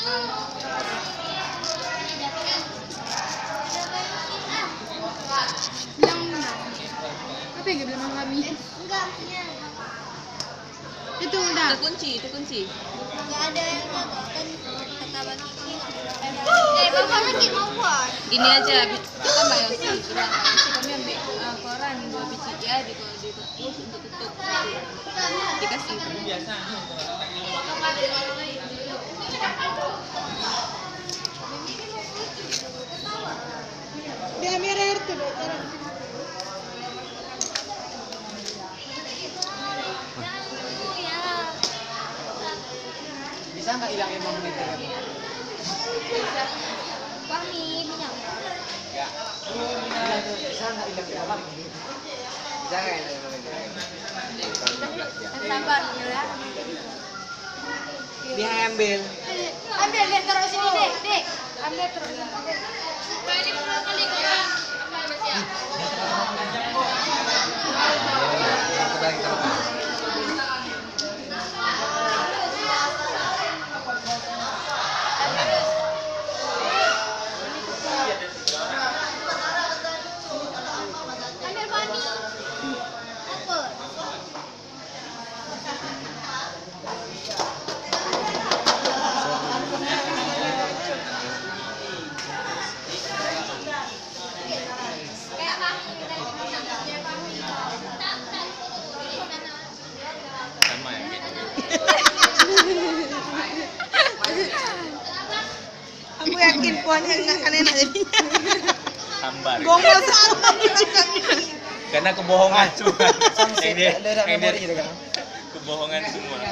Bilang apa yang bilang kami? Enggak. Itu udah. Itu kunci. Enggak ada yang kagak kan kata Bang Kiki. Bapak lagi mau buat. Ini aja kita Mbak Yosi bilang kami ambil koran 2 biji ya di kertas untuk tutup. Dikasih. Dia merah itu deh. Bisa nggak hilangin magnetik? Kami minyak. Ya. Bisa nggak hilangin apa? Bisa nggak hilangin magnetik? Sabar ya. Dia ambil. Ambil deh terus sini dek. Ambil terus. Ambil Fani. Apa? Sama ya gitu. Aku yakin puannya nggak akan enak jadinya. Hambar. Gombal sama. Karena kebohongan cuma. Sampai Yang dia- ada yang dia- memori gitu kan. kebohongan semua.